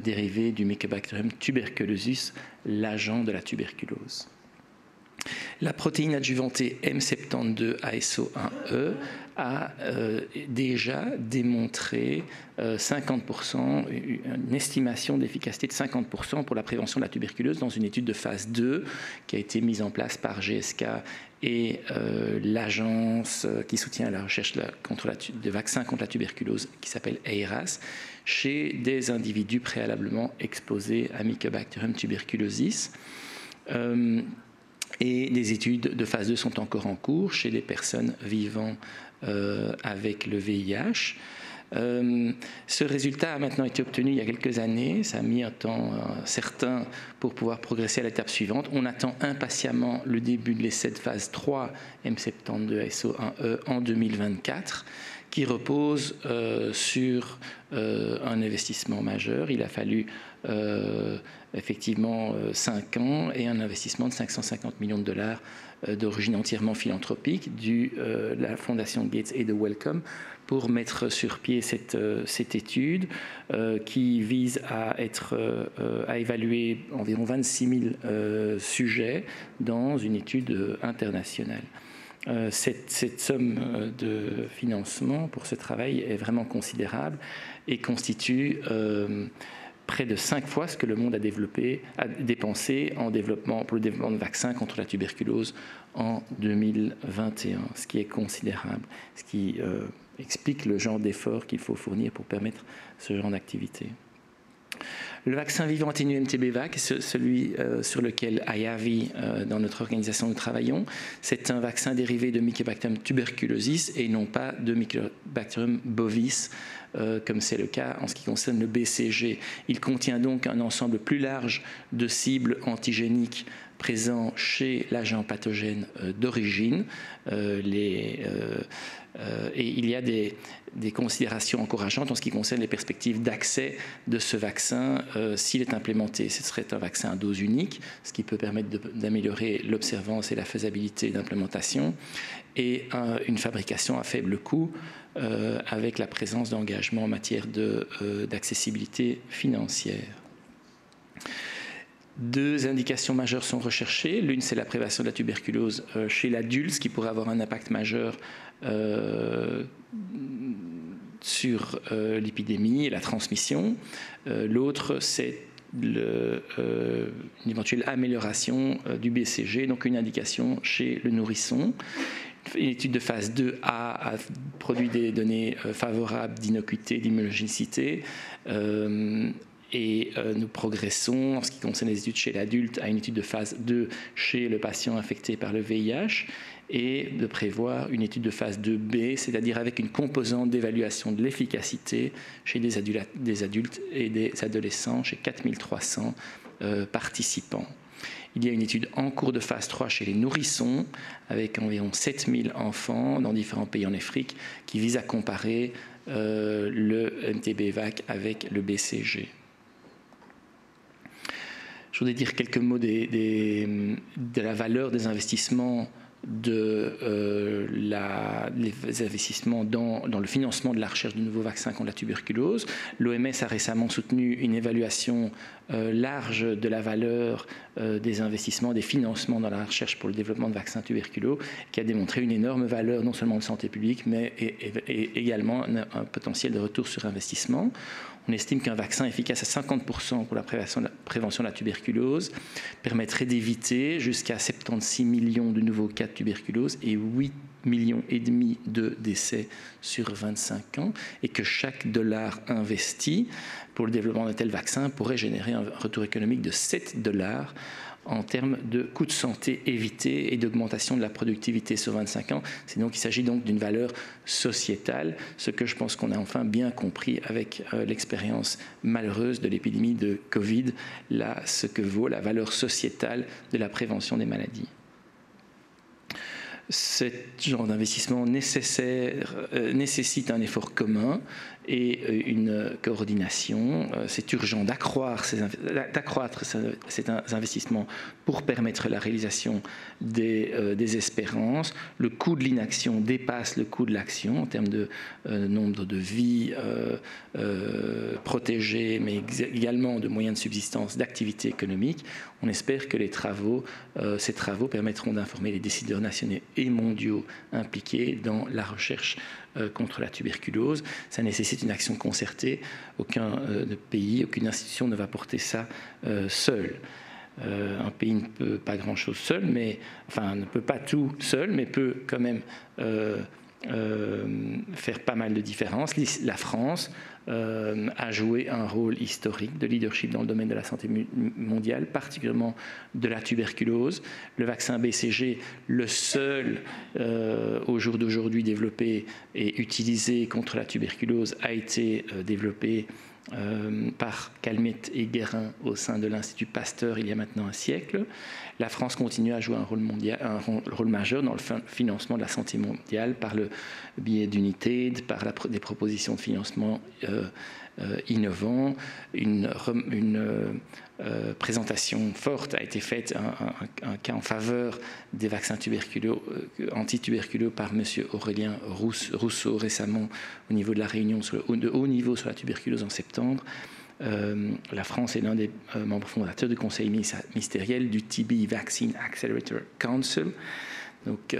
dérivé du Mycobacterium tuberculosis, l'agent de la tuberculose. La protéine adjuvantée M72ASO1E a déjà démontré 50%, une estimation d'efficacité de 50% pour la prévention de la tuberculose dans une étude de phase 2 qui a été mise en place par GSK et l'agence qui soutient la recherche de vaccins contre la tuberculose qui s'appelle EIRAS chez des individus préalablement exposés à Mycobacterium tuberculosis. Et des études de phase 2 sont encore en cours chez des personnes vivant avec le VIH. Ce résultat a maintenant été obtenu il y a quelques années. Ça a mis un temps certain pour pouvoir progresser à l'étape suivante. On attend impatiemment le début de l'essai de phase 3 M72ASO1E en 2024 qui repose sur un investissement majeur. Il a fallu effectivement 5 ans et un investissement de 550 millions de dollars d'origine entièrement philanthropique de la Fondation Gates et de Wellcome pour mettre sur pied cette étude qui vise à évaluer environ 26 000 sujets dans une étude internationale. Cette somme de financement pour ce travail est vraiment considérable et constitue près de 5 fois ce que le monde a dépensé pour le développement de vaccins contre la tuberculose en 2021, ce qui est considérable, ce qui explique le genre d'efforts qu'il faut fournir pour permettre ce genre d'activité. Le vaccin vivant atténué MTBVAC, celui sur lequel IAVI, dans notre organisation, nous travaillons, c'est un vaccin dérivé de Mycobacterium tuberculosis et non pas de Mycobacterium bovis, comme c'est le cas en ce qui concerne le BCG. Il contient donc un ensemble plus large de cibles antigéniques présents chez l'agent pathogène d'origine. Et il y a des considérations encourageantes en ce qui concerne les perspectives d'accès de ce vaccin s'il est implémenté. Ce serait un vaccin à dose unique, ce qui peut permettre d'améliorer l'observance et la faisabilité d'implémentation, et une fabrication à faible coût avec la présence d'engagements en matière d'accessibilité financière. 2 indications majeures sont recherchées. L'une, c'est la prévention de la tuberculose chez l'adulte, ce qui pourrait avoir un impact majeur sur l'épidémie et la transmission. L'autre, c'est une éventuelle amélioration du BCG, donc une indication chez le nourrisson. Une étude de phase 2A a produit des données favorables d'innocuité, d'immunogénicité. Et nous progressons en ce qui concerne les études chez l'adulte à une étude de phase 2 chez le patient infecté par le VIH et de prévoir une étude de phase 2B, c'est-à-dire avec une composante d'évaluation de l'efficacité chez des adultes et des adolescents, chez 4300 participants. Il y a une étude en cours de phase 3 chez les nourrissons, avec environ 7000 enfants dans différents pays en Afrique, qui vise à comparer le MTB-VAC avec le BCG. Je voudrais dire quelques mots de la valeur des investissements les investissements dans le financement de la recherche de nouveaux vaccins contre la tuberculose. L'OMS a récemment soutenu une évaluation large de la valeur des investissements, des financements dans la recherche pour le développement de vaccins tuberculeux, qui a démontré une énorme valeur non seulement de santé publique, mais également un potentiel de retour sur investissement. On estime qu'un vaccin efficace à 50% pour la prévention de la tuberculose permettrait d'éviter jusqu'à 76 millions de nouveaux cas de tuberculose et 8,5 millions de décès sur 25 ans, et que chaque dollar investi pour le développement d'un tel vaccin pourrait générer un retour économique de 7 $ en termes de coûts de santé évités et d'augmentation de la productivité sur 25 ans. Il s'agit donc d'une valeur sociétale, ce que je pense qu'on a enfin bien compris avec l'expérience malheureuse de l'épidémie de Covid, là, ce que vaut la valeur sociétale de la prévention des maladies. Ce genre d'investissement nécessite un effort commun et une coordination. C'est urgent d'accroître ces investissements pour permettre la réalisation des espérances. Le coût de l'inaction dépasse le coût de l'action en termes de nombre de vies protégées, mais également de moyens de subsistance, d'activité économique. On espère que ces travaux permettront d'informer les décideurs nationaux et mondiaux impliqués dans la recherche contre la tuberculose. Ça nécessite une action concertée. Aucun pays, aucune institution ne va porter ça seul. Un pays ne peut pas grand-chose seul, ne peut pas tout seul, mais peut quand même faire pas mal de différences. La France a joué un rôle historique de leadership dans le domaine de la santé mondiale, particulièrement de la tuberculose. Le vaccin BCG, le seul au jour d'aujourd'hui développé et utilisé contre la tuberculose, a été développé par Calmette et Guérin au sein de l'Institut Pasteur il y a maintenant un siècle. La France continue à jouer un rôle majeur dans le financement de la santé mondiale par le biais d'UNITAID, par des propositions de financement innovants. Une présentation forte a été faite, un cas en faveur des vaccins antituberculeux par M. Aurélien Rousseau récemment au niveau de la réunion de haut niveau sur la tuberculose en septembre. La France est l'un des membres fondateurs du conseil ministériel du TB Vaccine Accelerator Council. Donc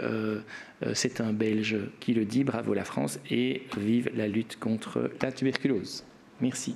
c'est un Belge qui le dit, bravo la France, et vive la lutte contre la tuberculose. Merci.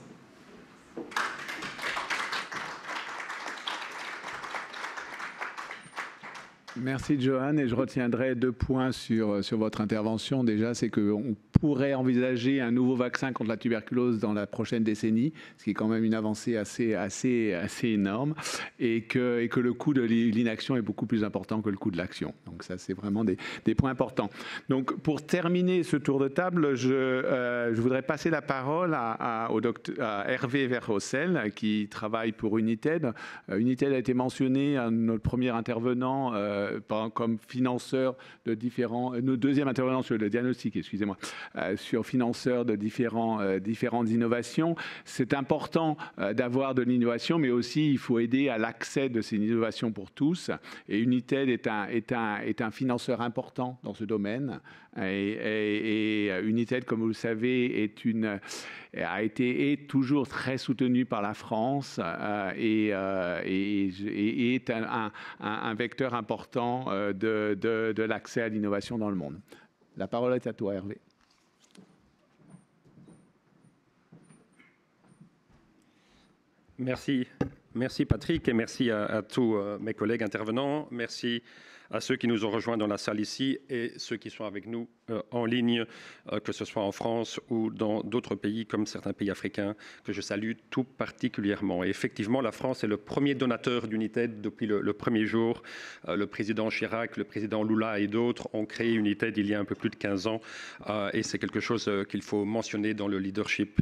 Merci Johan, et je retiendrai 2 points sur votre intervention. Déjà, c'est qu'on pourrait envisager un nouveau vaccin contre la tuberculose dans la prochaine décennie, ce qui est quand même une avancée assez énorme, et que le coût de l'inaction est beaucoup plus important que le coût de l'action. Donc ça, c'est vraiment des points importants. Donc pour terminer ce tour de table, je voudrais passer la parole à Hervé Verhaussel, qui travaille pour UNITAID. UNITAID a été mentionné, notre premier intervenant, comme financeur de notre deuxième intervenant sur le diagnostic, excusez-moi, sur financeur de différentes innovations. C'est important d'avoir de l'innovation, mais aussi il faut aider à l'accès de ces innovations pour tous. Et UNITAID est un financeur important dans ce domaine. Et UNITAID, comme vous le savez, a été et toujours très soutenu par la France et est un vecteur important de l'accès à l'innovation dans le monde. La parole est à toi, Hervé. Merci Patrick et merci à tous mes collègues intervenants. Merci à ceux qui nous ont rejoints dans la salle ici et ceux qui sont avec nous en ligne, que ce soit en France ou dans d'autres pays comme certains pays africains que je salue tout particulièrement. Et effectivement, la France est le premier donateur d'United depuis le premier jour. Le président Chirac, le président Lula et d'autres ont créé United il y a un peu plus de 15 ans et c'est quelque chose qu'il faut mentionner dans le leadership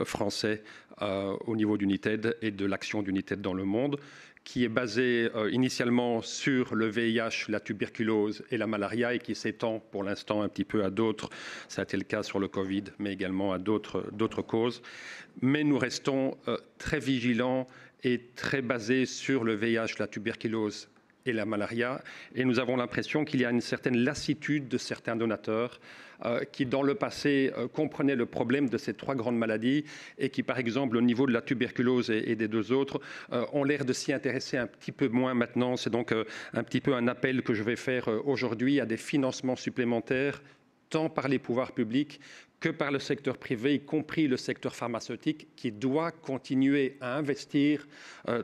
français au niveau d'United et de l'action d'United dans le monde, qui est basé initialement sur le VIH, la tuberculose et la malaria et qui s'étend pour l'instant un petit peu à d'autres. Ça a été le cas sur le Covid, mais également à d'autres causes. Mais nous restons très vigilants et très basés sur le VIH, la tuberculose et la malaria. Et nous avons l'impression qu'il y a une certaine lassitude de certains donateurs qui, dans le passé, comprenaient le problème de ces 3 grandes maladies et qui, par exemple, au niveau de la tuberculose et des 2 autres, ont l'air de s'y intéresser un petit peu moins maintenant. C'est donc un petit peu un appel que je vais faire aujourd'hui à des financements supplémentaires, tant par les pouvoirs publics que par le secteur privé, y compris le secteur pharmaceutique, qui doit continuer à investir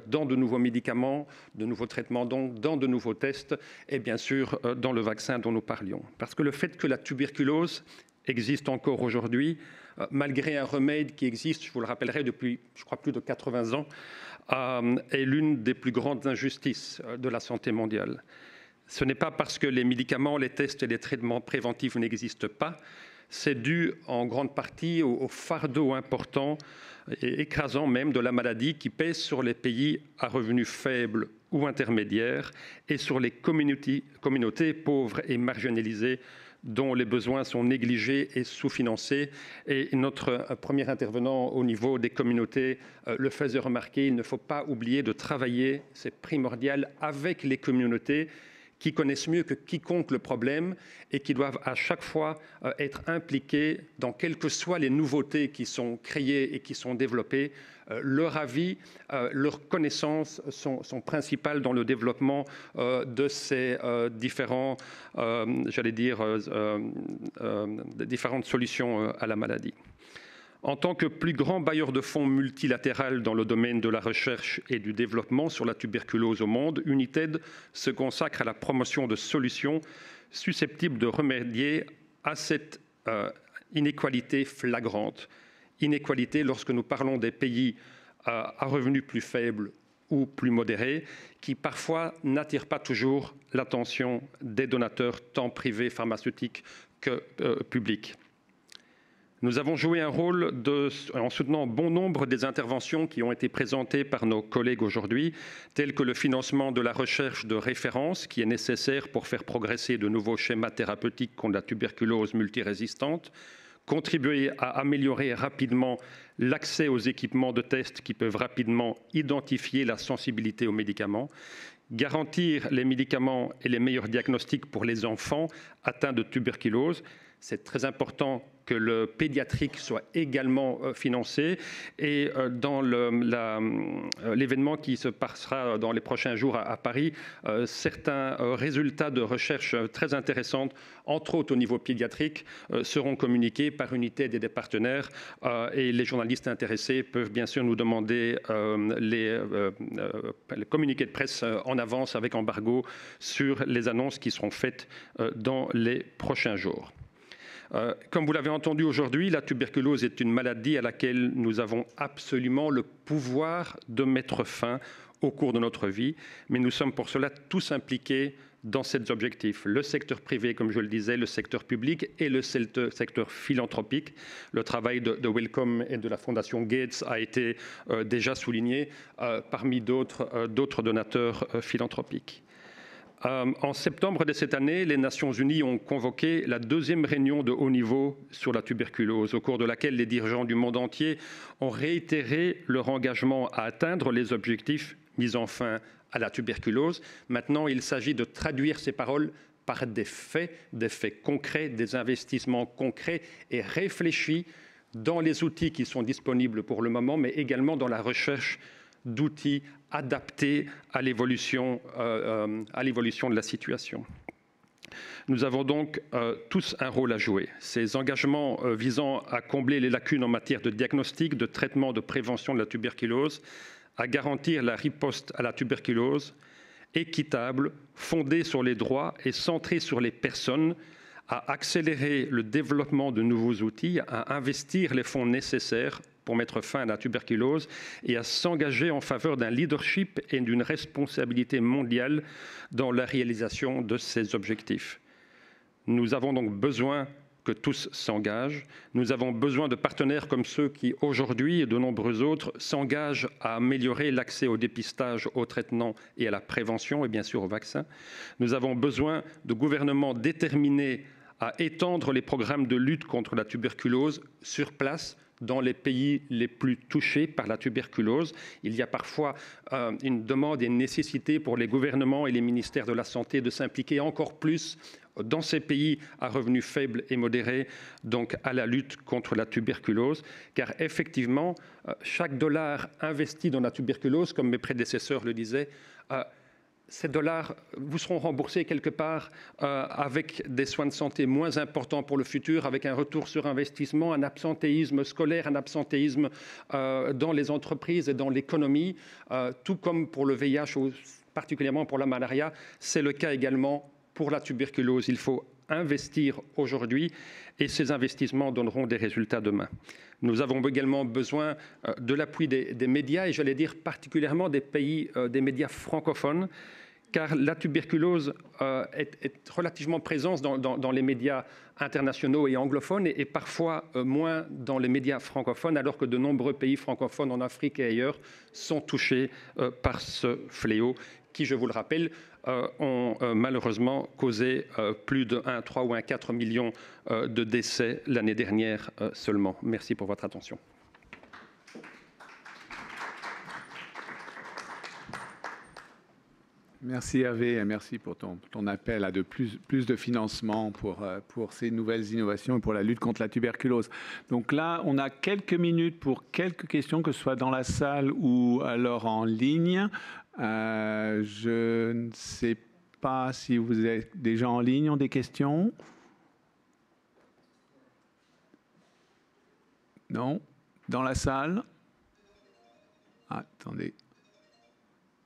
dans de nouveaux médicaments, de nouveaux traitements, donc dans de nouveaux tests et bien sûr dans le vaccin dont nous parlions. Parce que le fait que la tuberculose existe encore aujourd'hui, malgré un remède qui existe, je vous le rappellerai, depuis, je crois, plus de 80 ans, est l'une des plus grandes injustices de la santé mondiale. Ce n'est pas parce que les médicaments, les tests et les traitements préventifs n'existent pas. C'est dû en grande partie au fardeau important et écrasant même de la maladie qui pèse sur les pays à revenus faibles ou intermédiaires et sur les communautés pauvres et marginalisées dont les besoins sont négligés et sous-financés. Et notre premier intervenant au niveau des communautés le faisait remarquer, il ne faut pas oublier de travailler, c'est primordial, avec les communautés qui connaissent mieux que quiconque le problème et qui doivent à chaque fois être impliqués dans quelles que soient les nouveautés qui sont créées et qui sont développées. Leur avis, leurs connaissances sont principales dans le développement de ces différentes solutions à la maladie. En tant que plus grand bailleur de fonds multilatéral dans le domaine de la recherche et du développement sur la tuberculose au monde, United se consacre à la promotion de solutions susceptibles de remédier à cette inéqualité flagrante. Inéqualité lorsque nous parlons des pays à revenus plus faibles ou plus modérés, qui parfois n'attirent pas toujours l'attention des donateurs, tant privés, pharmaceutiques que publics. Nous avons joué un rôle en soutenant bon nombre des interventions qui ont été présentées par nos collègues aujourd'hui, telles que le financement de la recherche de référence qui est nécessaire pour faire progresser de nouveaux schémas thérapeutiques contre la tuberculose multirésistante, contribuer à améliorer rapidement l'accès aux équipements de tests qui peuvent rapidement identifier la sensibilité aux médicaments, garantir les médicaments et les meilleurs diagnostics pour les enfants atteints de tuberculose. C'est très important que le pédiatrique soit également financé. Et dans l'événement qui se passera dans les prochains jours à Paris, certains résultats de recherche très intéressantes, entre autres au niveau pédiatrique, seront communiqués par United et des partenaires. Et les journalistes intéressés peuvent bien sûr nous demander les communiqués de presse en avance avec embargo sur les annonces qui seront faites dans les prochains jours. Comme vous l'avez entendu aujourd'hui, la tuberculose est une maladie à laquelle nous avons absolument le pouvoir de mettre fin au cours de notre vie, mais nous sommes pour cela tous impliqués dans ces objectifs. Le secteur privé, comme je le disais, le secteur public et le secteur philanthropique. Le travail de Wellcome et de la Fondation Gates a été déjà souligné parmi d'autres donateurs philanthropiques. En septembre de cette année, les Nations Unies ont convoqué la 2e réunion de haut niveau sur la tuberculose, au cours de laquelle les dirigeants du monde entier ont réitéré leur engagement à atteindre les objectifs mis fin à la tuberculose. Maintenant, il s'agit de traduire ces paroles par des faits concrets, des investissements concrets et réfléchis dans les outils qui sont disponibles pour le moment, mais également dans la recherche d'outils adaptés à l'évolution de la situation. Nous avons donc tous un rôle à jouer. Ces engagements visant à combler les lacunes en matière de diagnostic, de traitement, de prévention de la tuberculose, à garantir la riposte à la tuberculose, équitable, fondée sur les droits et centrée sur les personnes, à accélérer le développement de nouveaux outils, à investir les fonds nécessaires pour mettre fin à la tuberculose et à s'engager en faveur d'un leadership et d'une responsabilité mondiale dans la réalisation de ces objectifs. Nous avons donc besoin que tous s'engagent. Nous avons besoin de partenaires comme ceux qui, aujourd'hui, et de nombreux autres, s'engagent à améliorer l'accès au dépistage, au traitement et à la prévention, et bien sûr au vaccin. Nous avons besoin de gouvernements déterminés à étendre les programmes de lutte contre la tuberculose sur place, dans les pays les plus touchés par la tuberculose. Il y a parfois une demande et une nécessité pour les gouvernements et les ministères de la Santé de s'impliquer encore plus dans ces pays à revenus faibles et modérés, donc à la lutte contre la tuberculose. Car effectivement, chaque dollar investi dans la tuberculose, comme mes prédécesseurs le disaient, ces dollars vous seront remboursés quelque part avec des soins de santé moins importants pour le futur, avec un retour sur investissement, un absentéisme scolaire, un absentéisme dans les entreprises et dans l'économie, tout comme pour le VIH ou particulièrement pour la malaria. C'est le cas également pour la tuberculose. Il faut investir aujourd'hui et ces investissements donneront des résultats demain. Nous avons également besoin de l'appui des médias et j'allais dire particulièrement des médias francophones, car la tuberculose est relativement présente dans les médias internationaux et anglophones et parfois moins dans les médias francophones, alors que de nombreux pays francophones en Afrique et ailleurs sont touchés par ce fléau qui, je vous le rappelle, ont malheureusement causé plus de 1,3 ou 1,4 millions de décès l'année dernière seulement. Merci pour votre attention. Merci Hervé et merci pour ton appel à plus de financement pour ces nouvelles innovations et pour la lutte contre la tuberculose. Donc là, on a quelques minutes pour quelques questions, que ce soit dans la salle ou alors en ligne. Je ne sais pas si vous êtes déjà en ligne, ont des questions? Non? Dans la salle? Ah, attendez.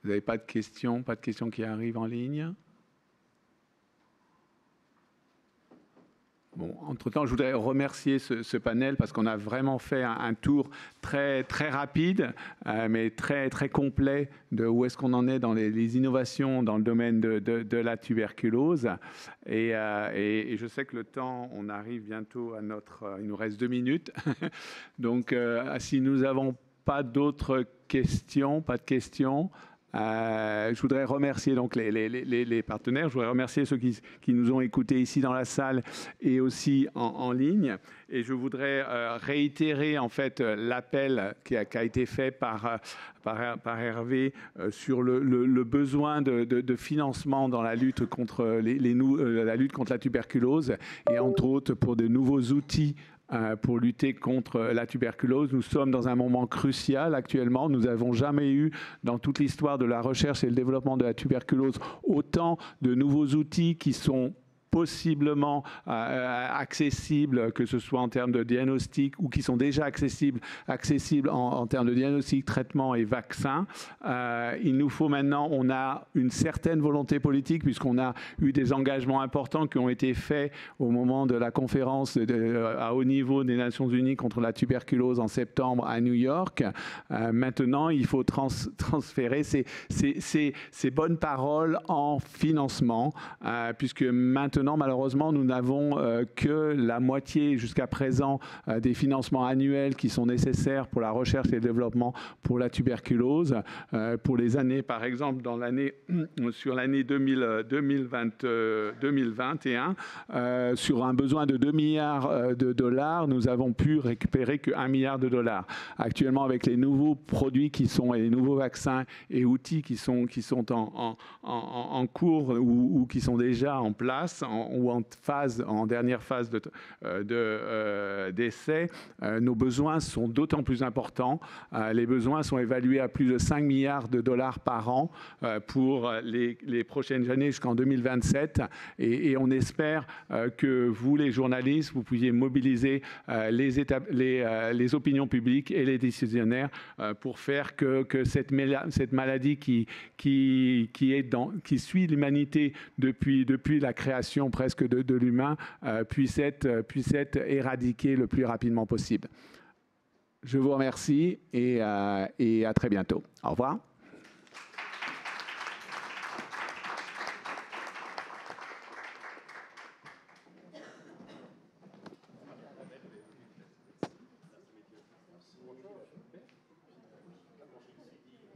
Vous n'avez pas de questions qui arrivent en ligne? Bon, entre-temps, je voudrais remercier ce panel parce qu'on a vraiment fait un tour très, très rapide, mais très, très complet de où est-ce qu'on en est dans les innovations dans le domaine de la tuberculose. Et je sais que le temps, on arrive bientôt à il nous reste 2 minutes. Donc, si nous n'avons pas d'autres questions, je voudrais remercier donc les partenaires, je voudrais remercier ceux qui nous ont écoutés ici dans la salle et aussi en ligne. Et je voudrais réitérer en fait l'appel qui a été fait par Hervé sur le besoin de financement dans la lutte contre la lutte contre la tuberculose et entre autres pour de nouveaux outils pour lutter contre la tuberculose. Nous sommes dans un moment crucial actuellement. Nous n'avons jamais eu, dans toute l'histoire de la recherche et le développement de la tuberculose, autant de nouveaux outils qui sont possiblement accessibles, que ce soit en termes de diagnostic ou qui sont déjà accessibles en termes de diagnostic, traitement et vaccin. Il nous faut maintenant, on a une certaine volonté politique puisqu'on a eu des engagements importants qui ont été faits au moment de la conférence à haut niveau des Nations Unies contre la tuberculose en septembre à New York. Maintenant, il faut transférer ces bonnes paroles en financement puisque maintenant, malheureusement, nous n'avons que la moitié jusqu'à présent des financements annuels qui sont nécessaires pour la recherche et le développement pour la tuberculose. Pour les années, par exemple, sur l'année 2021, sur un besoin de 2 milliards de dollars, nous avons pu récupérer que 1 milliard de dollars. Actuellement, avec les nouveaux produits et les nouveaux vaccins et outils qui sont en cours ou qui sont déjà en place, en dernière phase d'essai, nos besoins sont d'autant plus importants. Les besoins sont évalués à plus de 5 milliards de dollars par an pour les prochaines années jusqu'en 2027. Et on espère que vous, les journalistes, vous puissiez mobiliser les opinions publiques et les décisionnaires pour faire que cette maladie qui suit l'humanité depuis la création presque de l'humain puisse être éradiquée le plus rapidement possible. Je vous remercie et à très bientôt. Au revoir.